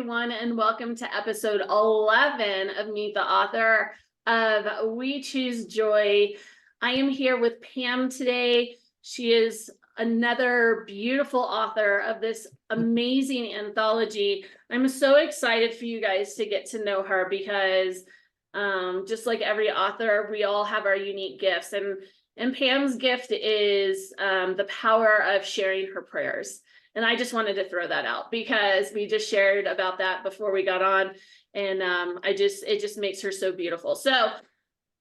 everyone, and welcome to episode 11 of Meet the Author of We Choose Joy. I am here with Pam today. She is another beautiful author of this amazing anthology. I'm so excited for you guys to get to know her because just like every author, we all have our unique gifts. And Pam's gift is the power of sharing her prayers. And I just wanted to throw that out because we just shared about that before we got on. And it just makes her so beautiful. So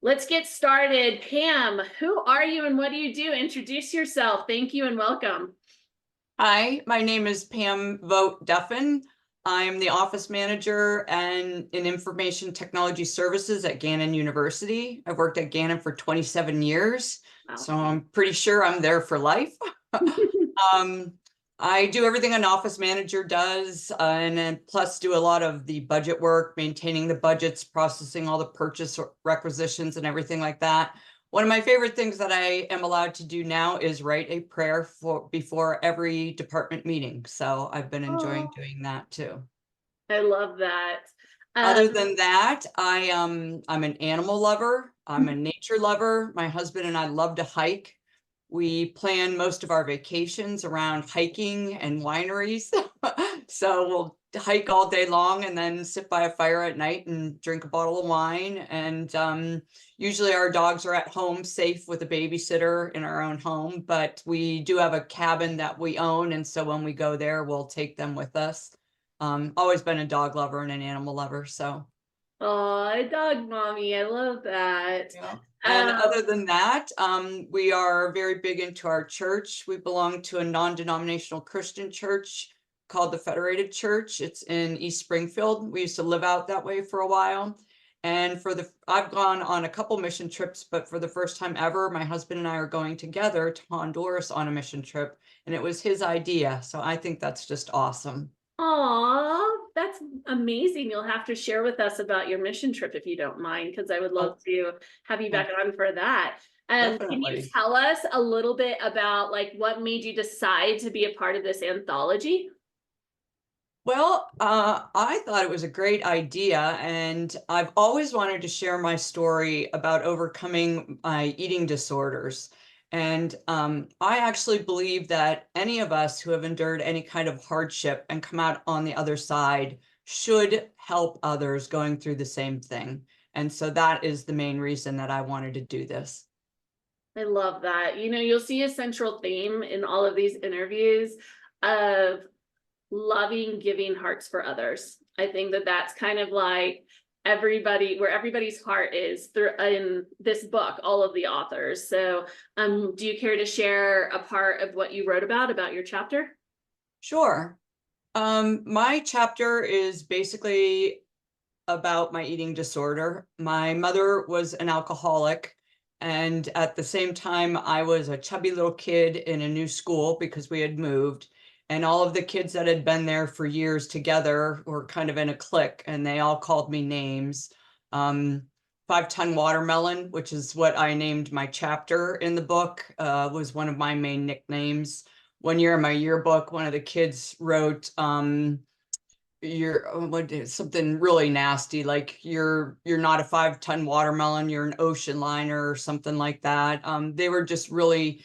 let's get started. Pam, who are you and what do you do? Introduce yourself. Thank you and welcome. Hi, my name is Pam Vogt Duffin. I'm the office manager and in information technology services at Gannon University. I've worked at Gannon for 27 years, Wow. so I'm pretty sure I'm there for life. I do everything an office manager does, and then plus do a lot of the budget work, maintaining the budgets, processing all the purchase requisitions and everything like that. One of my favorite things that I am allowed to do now is write a prayer before every department meeting. So I've been enjoying doing that too. I love that. Other than that, I'm an animal lover. I'm a nature lover. My husband and I love to hike. We plan most of our vacations around hiking and wineries. So we'll hike all day long and then sit by a fire at night and drink a bottle of wine. And usually our dogs are at home safe with a babysitter in our own home, but we do have a cabin that we own. And so when we go there, we'll take them with us. Always been a dog lover and an animal lover, so. Oh, dog mommy, I love that. Yeah. And other than that, we are very big into our church. We belong to a non-denominational Christian church called the Federated Church. It's in East Springfield. We used to live out that way for a while. And I've gone on a couple mission trips, but for the first time ever, my husband and I are going together to Honduras on a mission trip. And it was his idea. So I think that's just awesome. Aw, that's amazing. You'll have to share with us about your mission trip if you don't mind, because I would love to have you back on for that. Can you tell us a little bit about what made you decide to be a part of this anthology? Well, I thought it was a great idea, and I've always wanted to share my story about overcoming my eating disorders. And I actually believe that any of us who have endured any kind of hardship and come out on the other side should help others going through the same thing. And so that is the main reason that I wanted to do this. I love that. You'll see a central theme in all of these interviews of loving, giving hearts for others. I think that that's kind of like where everybody's heart is through in this book, all of the authors. So do you care to share a part of what you wrote about your chapter? Sure. My chapter is basically about my eating disorder. My mother was an alcoholic, and at the same time, I was a chubby little kid in a new school because we had moved. And all of the kids that had been there for years together were kind of in a clique, and they all called me names. 5-ton watermelon, which is what I named my chapter in the book, was one of my main nicknames. One year in my yearbook, one of the kids wrote, something really nasty, like you're not a 5-ton watermelon, you're an ocean liner or something like that. They were just really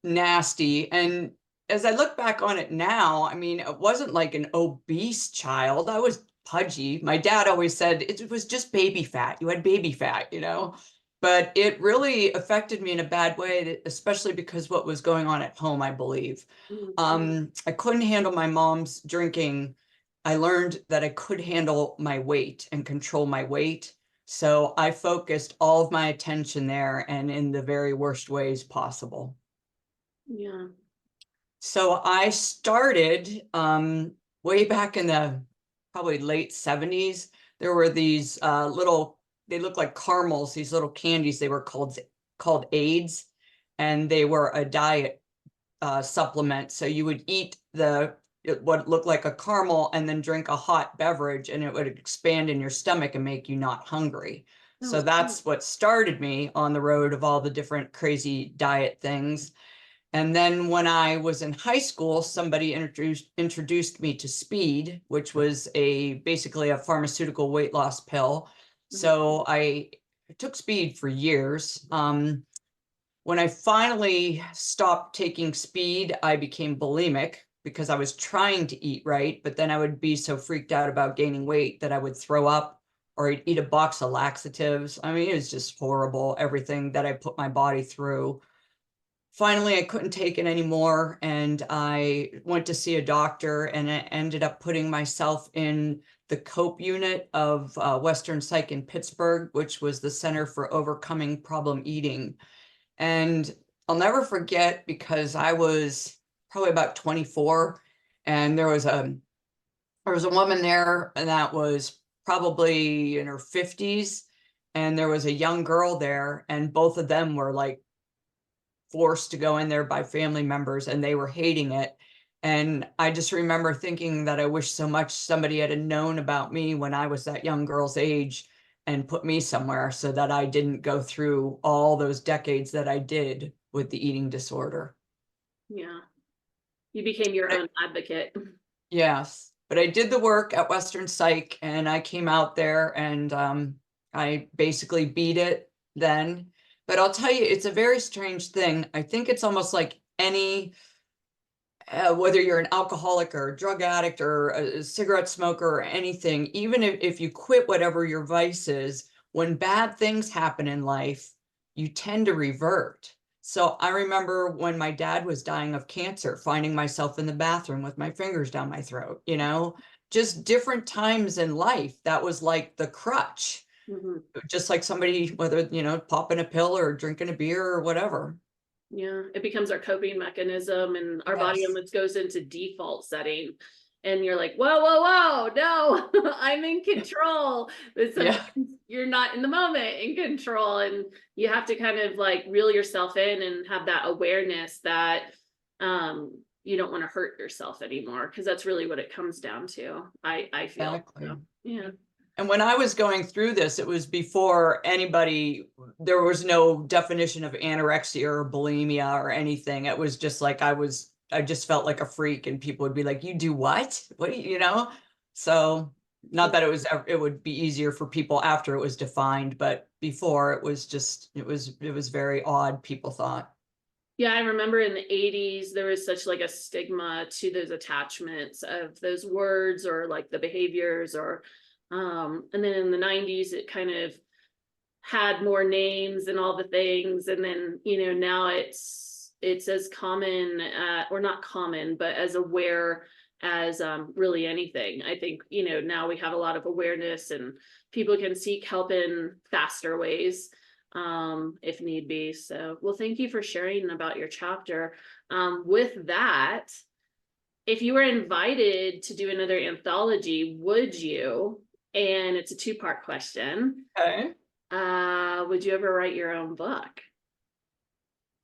nasty. And as I look back on it now, I mean, it wasn't like an obese child. I was pudgy. My dad always said it was just baby fat. You had baby fat, but it really affected me in a bad way, especially because what was going on at home, I believe. I couldn't handle my mom's drinking. I learned that I could handle my weight and control my weight. So I focused all of my attention there and in the very worst ways possible. Yeah. So I started way back in the probably late 70s. There were these they look like caramels, these little candies. They were called AIDS, and they were a diet supplement. So you would eat what looked like a caramel and then drink a hot beverage, and it would expand in your stomach and make you not hungry. So that's what started me on the road of all the different crazy diet things. And then when I was in high school, somebody introduced me to speed, which was basically a pharmaceutical weight loss pill. So I took speed for years. When I finally stopped taking speed, I became bulimic because I was trying to eat right, but then I would be so freaked out about gaining weight that I would throw up or I'd eat a box of laxatives. I mean, it was just horrible, everything that I put my body through. Finally, I couldn't take it anymore, and I went to see a doctor, and I ended up putting myself in the COPE unit of Western Psych in Pittsburgh, which was the Center for Overcoming Problem Eating. And I'll never forget, because I was probably about 24, and there was a woman there that was probably in her 50s, and there was a young girl there, and both of them were like forced to go in there by family members, and they were hating it. And I just remember thinking that I wish so much somebody had known about me when I was that young girl's age and put me somewhere so that I didn't go through all those decades that I did with the eating disorder. Yeah. You became your own advocate. Yes, but I did the work at Western Psych, and I came out there, and I basically beat it then. But I'll tell you, it's a very strange thing. I think it's almost like any, whether you're an alcoholic or a drug addict or a cigarette smoker or anything, even if you quit whatever your vice is, when bad things happen in life, you tend to revert. So I remember when my dad was dying of cancer, finding myself in the bathroom with my fingers down my throat, just different times in life. That was like the crutch. Just like somebody, whether, popping a pill or drinking a beer or whatever. Yeah, it becomes our coping mechanism, and our body Yes. almost goes into default setting. And you're like, whoa, whoa, whoa, no, I'm in control. But sometimes you're not in the moment in control, and you have to kind of like reel yourself in and have that awareness that you don't want to hurt yourself anymore, because that's really what it comes down to. I feel. Exactly. So, yeah. And when I was going through this, it was before there was no definition of anorexia or bulimia or anything. It was just like I just felt like a freak, and people would be like, "You do what? What do you know?" So not that it would be easier for people after it was defined, but before it was just, it was very odd, people thought. Yeah, I remember in the 80s, there was such like a stigma to those attachments of those words or like the behaviors, or and then in the 90s, it kind of had more names and all the things. And then, now it's as common, or not common, but as aware as really anything. I think, now we have a lot of awareness, and people can seek help in faster ways if need be. So, well, thank you for sharing about your chapter. With that, if you were invited to do another anthology, would you? And it's a two-part question. Okay. Would you ever write your own book?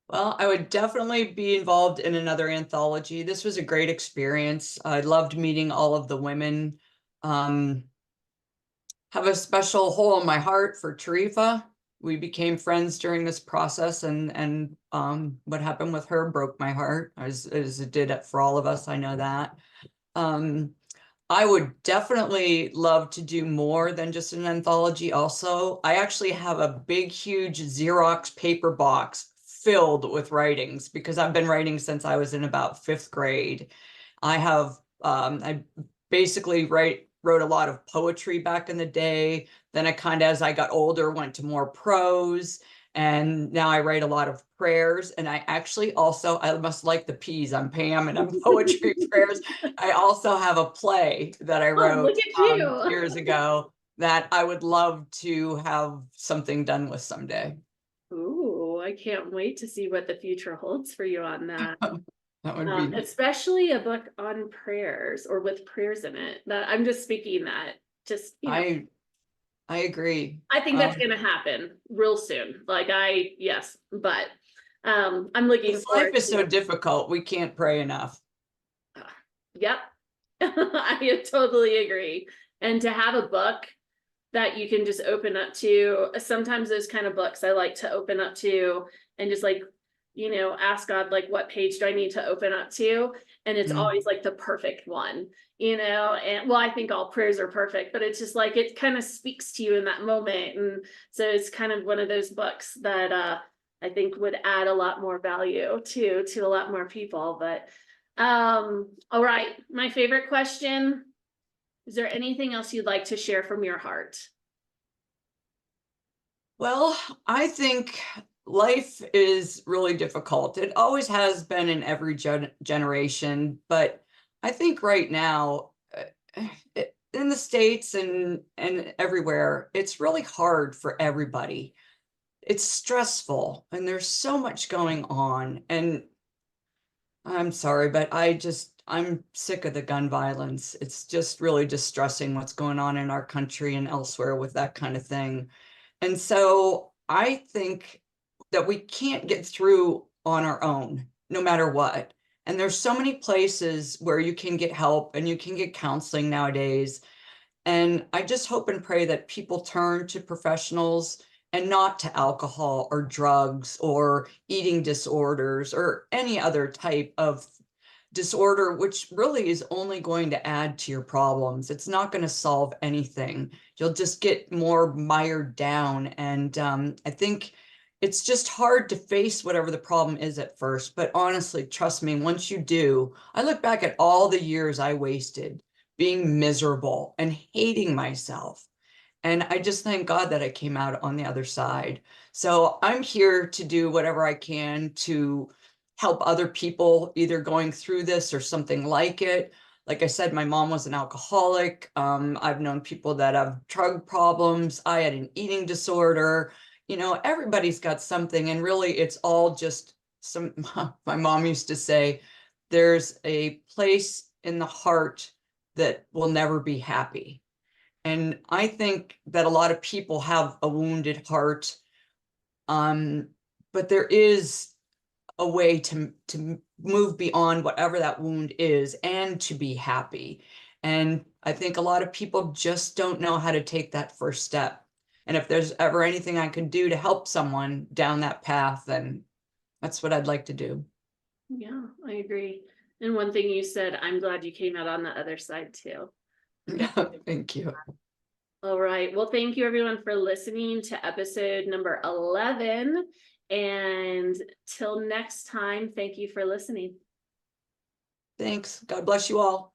Well, I would definitely be involved in another anthology. This was a great experience. I loved meeting all of the women. Have a special hole in my heart for Tarifa. We became friends during this process, and what happened with her broke my heart, as it did for all of us. I know that. I would definitely love to do more than just an anthology also. I actually have a big, huge Xerox paper box filled with writings, because I've been writing since I was in about 5th grade. I basically wrote a lot of poetry back in the day. Then as I got older, went to more prose. And now I write a lot of prayers. And I actually also, I must like the peas. I'm Pam, and I'm poetry prayers. I also have a play that I Oh, wrote look at you. years ago that I would love to have something done with someday. Ooh, I can't wait to see what the future holds for you on that. That would be Especially a book on prayers, or with prayers in it. That I'm just speaking that. Just, I agree. I think that's going to happen real soon. Yes, but I'm looking Life forward is to so it. difficult. We can't pray enough. Yep. I totally agree. And to have a book that you can just open up to, sometimes those kind of books I like to open up to and just like, ask God, like, what page do I need to open up to? And it's Mm. always like the perfect one, and well, I think all prayers are perfect, but it's just like, it kind of speaks to you in that moment. And so it's kind of one of those books that I think would add a lot more value to a lot more people. But all right, my favorite question. Is there anything else you'd like to share from your heart? Well, I think life is really difficult. It always has been in every generation, but I think right now, in the States and everywhere, it's really hard for everybody. It's stressful and there's so much going on. And I'm sorry, but I'm sick of the gun violence. It's just really distressing what's going on in our country and elsewhere with that kind of thing. And so I think that we can't get through on our own, no matter what. And there's so many places where you can get help and you can get counseling nowadays. And I just hope and pray that people turn to professionals and not to alcohol or drugs or eating disorders or any other type of disorder, which really is only going to add to your problems. It's not going to solve anything. You'll just get more mired down. And I think it's just hard to face whatever the problem is at first. But honestly, trust me, once you do, I look back at all the years I wasted being miserable and hating myself. And I just thank God that I came out on the other side. So I'm here to do whatever I can to help other people either going through this or something like it. Like I said, my mom was an alcoholic. I've known people that have drug problems. I had an eating disorder. Everybody's got something, and really it's all just some, my mom used to say, there's a place in the heart that will never be happy. And I think that a lot of people have a wounded heart. But there is a way to move beyond whatever that wound is and to be happy. And I think a lot of people just don't know how to take that first step. And if there's ever anything I can do to help someone down that path, then that's what I'd like to do. Yeah, I agree. And one thing you said, I'm glad you came out on the other side too. Thank you. All right. Well, thank you everyone for listening to episode number 11. And till next time, thank you for listening. Thanks. God bless you all.